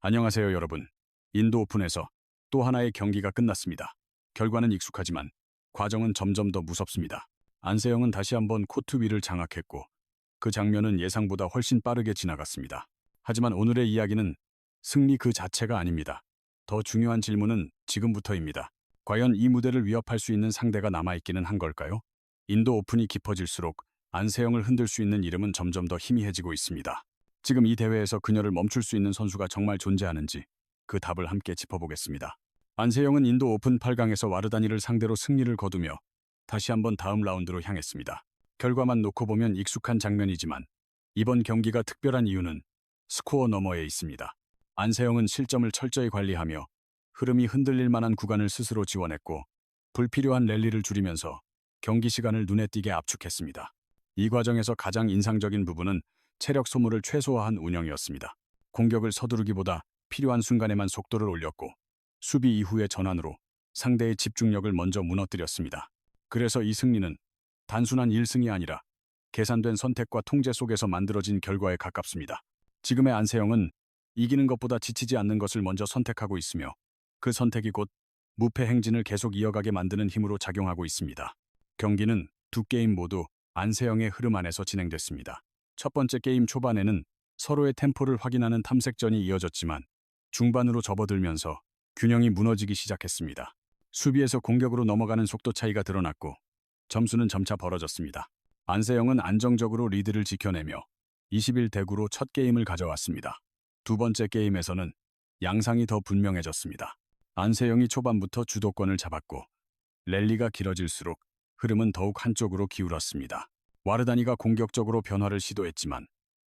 안녕하세요, 여러분. 인도 오픈에서 또 하나의 경기가 끝났습니다. 결과는 익숙하지만 과정은 점점 더 무섭습니다. 안세영은 다시 한번 코트 위를 장악했고 그 장면은 예상보다 훨씬 빠르게 지나갔습니다. 하지만 오늘의 이야기는 승리 그 자체가 아닙니다. 더 중요한 질문은 지금부터입니다. 과연 이 무대를 위협할 수 있는 상대가 남아있기는 한 걸까요? 인도 오픈이 깊어질수록 안세영을 흔들 수 있는 이름은 점점 더 희미해지고 있습니다. 지금 이 대회에서 그녀를 멈출 수 있는 선수가 정말 존재하는지 그 답을 함께 짚어보겠습니다. 안세영은 인도 오픈 8강에서 와르다니를 상대로 승리를 거두며 다시 한번 다음 라운드로 향했습니다. 결과만 놓고 보면 익숙한 장면이지만 이번 경기가 특별한 이유는 스코어 너머에 있습니다. 안세영은 실점을 철저히 관리하며 흐름이 흔들릴 만한 구간을 스스로 지원했고 불필요한 랠리를 줄이면서 경기 시간을 눈에 띄게 압축했습니다. 이 과정에서 가장 인상적인 부분은 체력 소모를 최소화한 운영이었습니다. 공격을 서두르기보다 필요한 순간에만 속도를 올렸고 수비 이후의 전환으로 상대의 집중력을 먼저 무너뜨렸습니다. 그래서 이 승리는 단순한 1승이 아니라 계산된 선택과 통제 속에서 만들어진 결과에 가깝습니다. 지금의 안세영은 이기는 것보다 지치지 않는 것을 먼저 선택하고 있으며 그 선택이 곧 무패 행진을 계속 이어가게 만드는 힘으로 작용하고 있습니다. 경기는 두 게임 모두 안세영의 흐름 안에서 진행됐습니다. 첫 번째 게임 초반에는 서로의 템포를 확인하는 탐색전이 이어졌지만 중반으로 접어들면서 균형이 무너지기 시작했습니다. 수비에서 공격으로 넘어가는 속도 차이가 드러났고 점수는 점차 벌어졌습니다. 안세영은 안정적으로 리드를 지켜내며 21대9로 첫 게임을 가져왔습니다. 두 번째 게임에서는 양상이 더 분명해졌습니다. 안세영이 초반부터 주도권을 잡았고 랠리가 길어질수록 흐름은 더욱 한쪽으로 기울었습니다. 와르다니가 공격적으로 변화를 시도했지만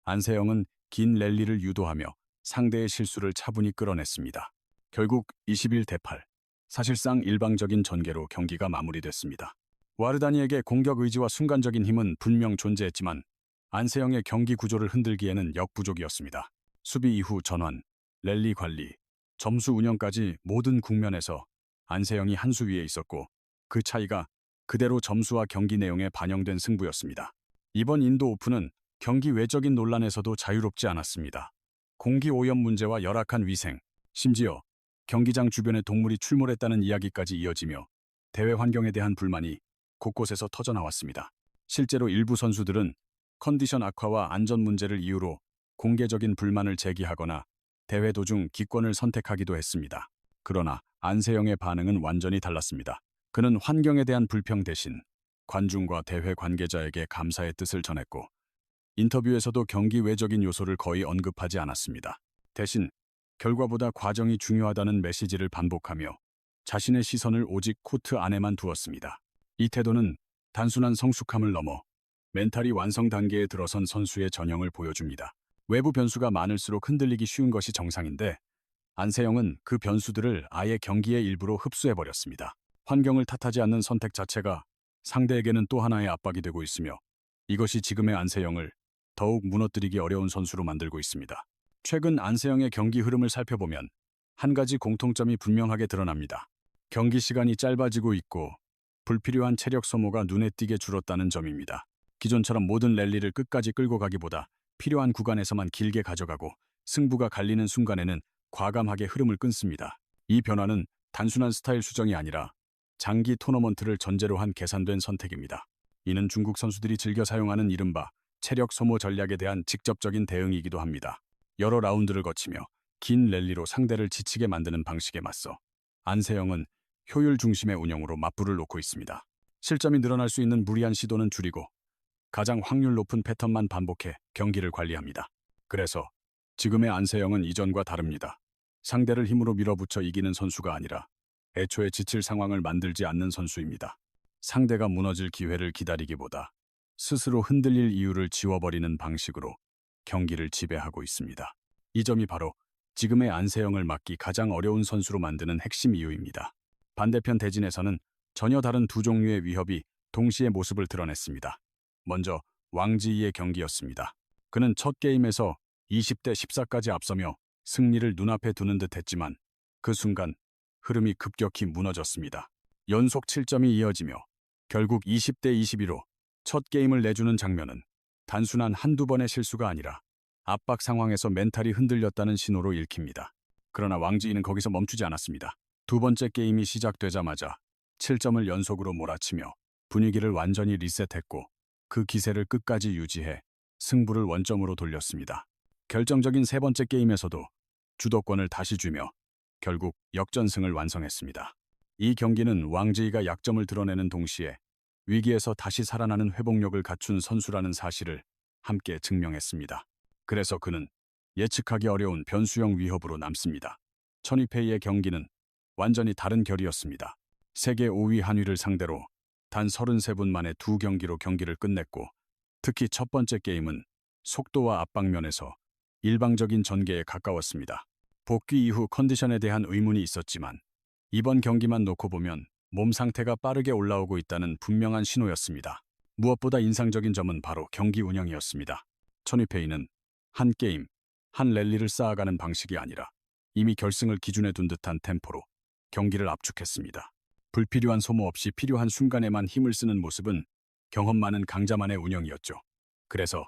안세영은 긴 랠리를 유도하며 상대의 실수를 차분히 끌어냈습니다. 결국 21대8, 사실상 일방적인 전개로 경기가 마무리됐습니다. 와르다니에게 공격 의지와 순간적인 힘은 분명 존재했지만 안세영의 경기 구조를 흔들기에는 역부족이었습니다. 수비 이후 전환, 랠리 관리, 점수 운영까지 모든 국면에서 안세영이 한 수 위에 있었고 그 차이가 그대로 점수와 경기 내용에 반영된 승부였습니다. 이번 인도 오픈은 경기 외적인 논란에서도 자유롭지 않았습니다. 공기 오염 문제와 열악한 위생, 심지어 경기장 주변에 동물이 출몰했다는 이야기까지 이어지며 대회 환경에 대한 불만이 곳곳에서 터져나왔습니다. 실제로 일부 선수들은 컨디션 악화와 안전 문제를 이유로 공개적인 불만을 제기하거나 대회 도중 기권을 선택하기도 했습니다. 그러나 안세영의 반응은 완전히 달랐습니다. 그는 환경에 대한 불평 대신 관중과 대회 관계자에게 감사의 뜻을 전했고 인터뷰에서도 경기 외적인 요소를 거의 언급하지 않았습니다. 대신 결과보다 과정이 중요하다는 메시지를 반복하며 자신의 시선을 오직 코트 안에만 두었습니다. 이 태도는 단순한 성숙함을 넘어 멘탈이 완성 단계에 들어선 선수의 전형을 보여줍니다. 외부 변수가 많을수록 흔들리기 쉬운 것이 정상인데 안세영은 그 변수들을 아예 경기의 일부로 흡수해버렸습니다. 환경을 탓하지 않는 선택 자체가 상대에게는 또 하나의 압박이 되고 있으며 이것이 지금의 안세영을 더욱 무너뜨리기 어려운 선수로 만들고 있습니다. 최근 안세영의 경기 흐름을 살펴보면 한 가지 공통점이 분명하게 드러납니다. 경기 시간이 짧아지고 있고 불필요한 체력 소모가 눈에 띄게 줄었다는 점입니다. 기존처럼 모든 랠리를 끝까지 끌고 가기보다 필요한 구간에서만 길게 가져가고 승부가 갈리는 순간에는 과감하게 흐름을 끊습니다. 이 변화는 단순한 스타일 수정이 아니라 장기 토너먼트를 전제로 한 계산된 선택입니다. 이는 중국 선수들이 즐겨 사용하는 이른바 체력 소모 전략에 대한 직접적인 대응이기도 합니다. 여러 라운드를 거치며 긴 랠리로 상대를 지치게 만드는 방식에 맞서 안세영은 효율 중심의 운영으로 맞불을 놓고 있습니다. 실점이 늘어날 수 있는 무리한 시도는 줄이고 가장 확률 높은 패턴만 반복해 경기를 관리합니다. 그래서 지금의 안세영은 이전과 다릅니다. 상대를 힘으로 밀어붙여 이기는 선수가 아니라 애초에 지칠 상황을 만들지 않는 선수입니다. 상대가 무너질 기회를 기다리기보다 스스로 흔들릴 이유를 지워버리는 방식으로 경기를 지배하고 있습니다. 이 점이 바로 지금의 안세영을 막기 가장 어려운 선수로 만드는 핵심 이유입니다. 반대편 대진에서는 전혀 다른 두 종류의 위협이 동시에 모습을 드러냈습니다. 먼저 왕지이의 경기였습니다. 그는 첫 게임에서 20대14까지 앞서며 승리를 눈앞에 두는 듯 했지만 그 순간 흐름이 급격히 무너졌습니다. 연속 7점이 이어지며 결국 20대22로 첫 게임을 내주는 장면은 단순한 한두 번의 실수가 아니라 압박 상황에서 멘탈이 흔들렸다는 신호로 읽힙니다. 그러나 왕지이는 거기서 멈추지 않았습니다. 두 번째 게임이 시작되자마자 7점을 연속으로 몰아치며 분위기를 완전히 리셋했고 그 기세를 끝까지 유지해 승부를 원점으로 돌렸습니다. 결정적인 세 번째 게임에서도 주도권을 다시 쥐며 결국 역전승을 완성했습니다. 이 경기는 왕지이가 약점을 드러내는 동시에 위기에서 다시 살아나는 회복력을 갖춘 선수라는 사실을 함께 증명했습니다. 그래서 그는 예측하기 어려운 변수형 위협으로 남습니다. 천이페이의 경기는 완전히 다른 결이었습니다. 세계 5위 한위를 상대로 단 33분 만에 두 경기로 경기를 끝냈고 특히 첫 번째 게임은 속도와 압박면에서 일방적인 전개에 가까웠습니다. 복귀 이후 컨디션에 대한 의문이 있었지만 이번 경기만 놓고 보면 몸 상태가 빠르게 올라오고 있다는 분명한 신호였습니다. 무엇보다 인상적인 점은 바로 경기 운영이었습니다. 천이페이는 한 게임, 한 랠리를 쌓아가는 방식이 아니라 이미 결승을 기준에 둔 듯한 템포로 경기를 압축했습니다. 불필요한 소모 없이 필요한 순간에만 힘을 쓰는 모습은 경험 많은 강자만의 운영이었죠. 그래서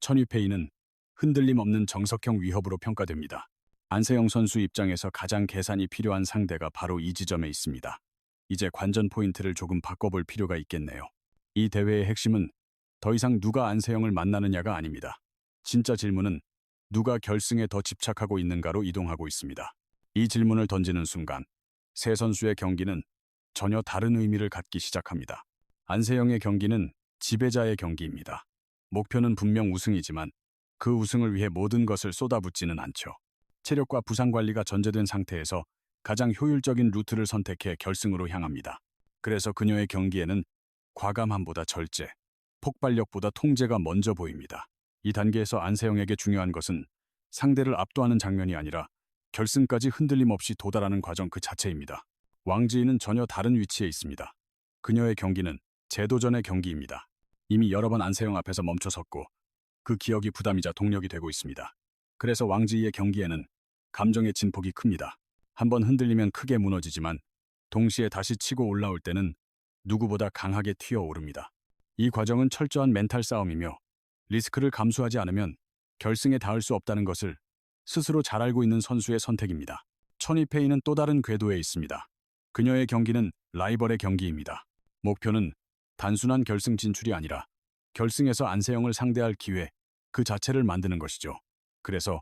천이페이는 흔들림 없는 정석형 위협으로 평가됩니다. 안세영 선수 입장에서 가장 계산이 필요한 상대가 바로 이 지점에 있습니다. 이제 관전 포인트를 조금 바꿔볼 필요가 있겠네요. 이 대회의 핵심은 더 이상 누가 안세영을 만나느냐가 아닙니다. 진짜 질문은 누가 결승에 더 집착하고 있는가로 이동하고 있습니다. 이 질문을 던지는 순간 세 선수의 경기는 전혀 다른 의미를 갖기 시작합니다. 안세영의 경기는 지배자의 경기입니다. 목표는 분명 우승이지만 그 우승을 위해 모든 것을 쏟아붓지는 않죠. 체력과 부상 관리가 전제된 상태에서 가장 효율적인 루트를 선택해 결승으로 향합니다. 그래서 그녀의 경기에는 과감함보다 절제, 폭발력보다 통제가 먼저 보입니다. 이 단계에서 안세영에게 중요한 것은 상대를 압도하는 장면이 아니라 결승까지 흔들림 없이 도달하는 과정 그 자체입니다. 왕지이는 전혀 다른 위치에 있습니다. 그녀의 경기는 재도전의 경기입니다. 이미 여러 번 안세영 앞에서 멈춰섰고 그 기억이 부담이자 동력이 되고 있습니다. 그래서 왕지이의 경기에는 감정의 진폭이 큽니다. 한번 흔들리면 크게 무너지지만 동시에 다시 치고 올라올 때는 누구보다 강하게 튀어오릅니다. 이 과정은 철저한 멘탈 싸움이며 리스크를 감수하지 않으면 결승에 닿을 수 없다는 것을 스스로 잘 알고 있는 선수의 선택입니다. 천이페이는 또 다른 궤도에 있습니다. 그녀의 경기는 라이벌의 경기입니다. 목표는 단순한 결승 진출이 아니라 결승에서 안세영을 상대할 기회 그 자체를 만드는 것이죠. 그래서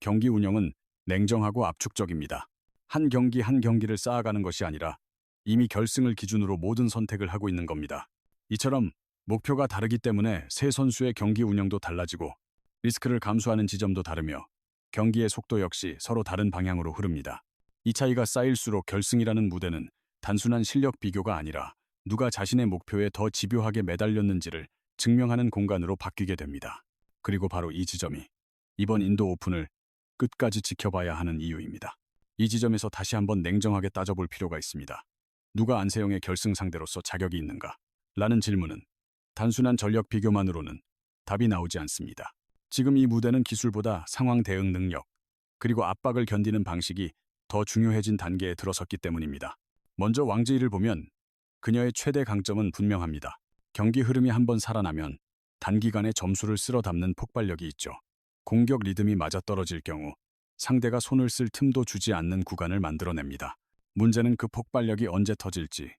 경기 운영은 냉정하고 압축적입니다. 한 경기 한 경기를 쌓아가는 것이 아니라 이미 결승을 기준으로 모든 선택을 하고 있는 겁니다. 이처럼 목표가 다르기 때문에 세 선수의 경기 운영도 달라지고 리스크를 감수하는 지점도 다르며 경기의 속도 역시 서로 다른 방향으로 흐릅니다. 이 차이가 쌓일수록 결승이라는 무대는 단순한 실력 비교가 아니라 누가 자신의 목표에 더 집요하게 매달렸는지를 증명하는 공간으로 바뀌게 됩니다. 그리고 바로 이 지점이 이번 인도 오픈을 끝까지 지켜봐야 하는 이유입니다. 이 지점에서 다시 한번 냉정하게 따져볼 필요가 있습니다. 누가 안세영의 결승 상대로서 자격이 있는가? 라는 질문은 단순한 전력 비교만으로는 답이 나오지 않습니다. 지금 이 무대는 기술보다 상황 대응 능력, 그리고 압박을 견디는 방식이 더 중요해진 단계에 들어섰기 때문입니다. 먼저 왕지이를 보면 그녀의 최대 강점은 분명합니다. 경기 흐름이 한번 살아나면 단기간에 점수를 쓸어 담는 폭발력이 있죠. 공격 리듬이 맞아떨어질 경우 상대가 손을 쓸 틈도 주지 않는 구간을 만들어냅니다. 문제는 그 폭발력이 언제 터질지,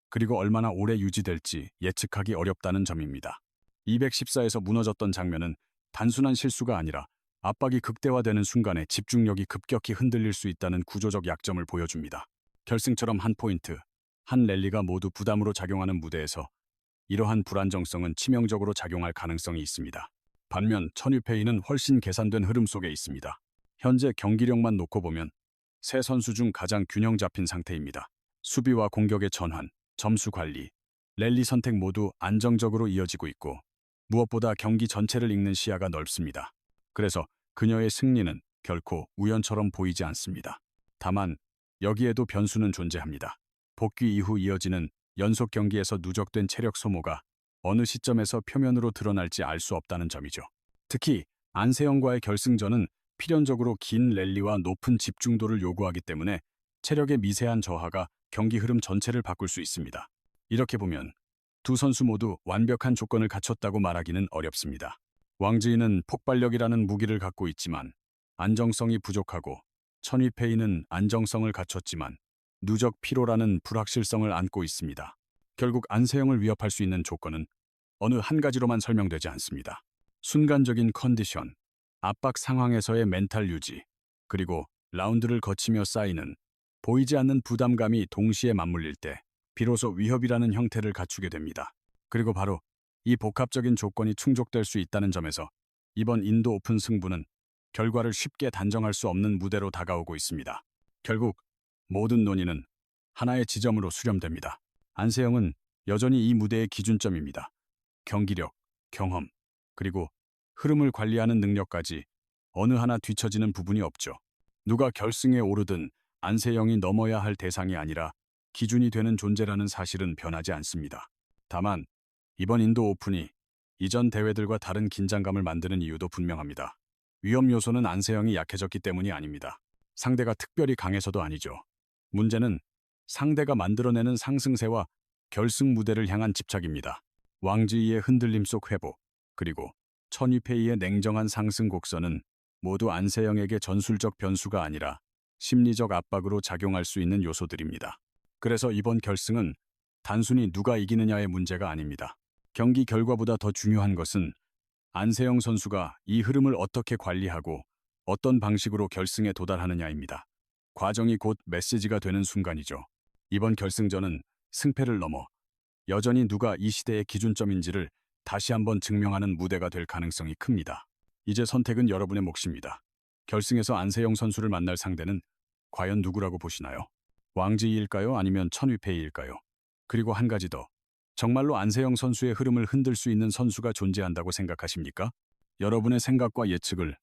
그리고 얼마나 오래 유지될지 예측하기 어렵다는 점입니다. 214에서 무너졌던 장면은 단순한 실수가 아니라 압박이 극대화되는 순간에 집중력이 급격히 흔들릴 수 있다는 구조적 약점을 보여줍니다. 결승처럼 한 포인트, 한 랠리가 모두 부담으로 작용하는 무대에서 이러한 불안정성은 치명적으로 작용할 가능성이 있습니다. 반면 천이페이는 훨씬 계산된 흐름 속에 있습니다. 현재 경기력만 놓고 보면 세 선수 중 가장 균형 잡힌 상태입니다. 수비와 공격의 전환, 점수 관리, 랠리 선택 모두 안정적으로 이어지고 있고 무엇보다 경기 전체를 읽는 시야가 넓습니다. 그래서 그녀의 승리는 결코 우연처럼 보이지 않습니다. 다만 여기에도 변수는 존재합니다. 복귀 이후 이어지는 연속 경기에서 누적된 체력 소모가 어느 시점에서 표면으로 드러날지 알 수 없다는 점이죠. 특히 안세영과의 결승전은 필연적으로 긴 랠리와 높은 집중도를 요구하기 때문에 체력의 미세한 저하가 경기 흐름 전체를 바꿀 수 있습니다. 이렇게 보면 두 선수 모두 완벽한 조건을 갖췄다고 말하기는 어렵습니다. 왕지이는 폭발력이라는 무기를 갖고 있지만 안정성이 부족하고 천위페이는 안정성을 갖췄지만 누적 피로라는 불확실성을 안고 있습니다. 결국 안세영을 위협할 수 있는 조건은 어느 한 가지로만 설명되지 않습니다. 순간적인 컨디션, 압박 상황에서의 멘탈 유지, 그리고 라운드를 거치며 쌓이는 보이지 않는 부담감이 동시에 맞물릴 때 비로소 위협이라는 형태를 갖추게 됩니다. 그리고 바로 이 복합적인 조건이 충족될 수 있다는 점에서 이번 인도 오픈 승부는 결과를 쉽게 단정할 수 없는 무대로 다가오고 있습니다. 결국 모든 논의는 하나의 지점으로 수렴됩니다. 안세영은 여전히 이 무대의 기준점입니다. 경기력, 경험, 그리고 흐름을 관리하는 능력까지 어느 하나 뒤처지는 부분이 없죠. 누가 결승에 오르든 안세영이 넘어야 할 대상이 아니라 기준이 되는 존재라는 사실은 변하지 않습니다. 다만 이번 인도 오픈이 이전 대회들과 다른 긴장감을 만드는 이유도 분명합니다. 위험 요소는 안세영이 약해졌기 때문이 아닙니다. 상대가 특별히 강해서도 아니죠. 문제는 상대가 만들어내는 상승세와 결승 무대를 향한 집착입니다. 왕지이의 흔들림 속 회복, 그리고 천위페이의 냉정한 상승 곡선은 모두 안세영에게 전술적 변수가 아니라 심리적 압박으로 작용할 수 있는 요소들입니다. 그래서 이번 결승은 단순히 누가 이기느냐의 문제가 아닙니다. 경기 결과보다 더 중요한 것은 안세영 선수가 이 흐름을 어떻게 관리하고 어떤 방식으로 결승에 도달하느냐입니다. 과정이 곧 메시지가 되는 순간이죠. 이번 결승전은 승패를 넘어 여전히 누가 이 시대의 기준점인지를 다시 한번 증명하는 무대가 될 가능성이 큽니다. 이제 선택은 여러분의 몫입니다. 결승에서 안세영 선수를 만날 상대는 과연 누구라고 보시나요? 왕지이일까요? 아니면 천위페이일까요? 그리고 한 가지 더. 정말로 안세영 선수의 흐름을 흔들 수 있는 선수가 존재한다고 생각하십니까? 여러분의 생각과 예측을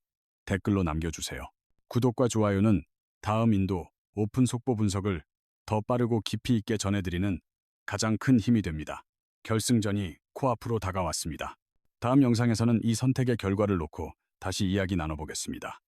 댓글로 남겨주세요. 구독과 좋아요는 다음 인도 오픈 속보 분석을 더 빠르고 깊이 있게 전해드리는 가장 큰 힘이 됩니다. 결승전이 코앞으로 다가왔습니다. 다음 영상에서는 이 선택의 결과를 놓고 다시 이야기 나눠보겠습니다.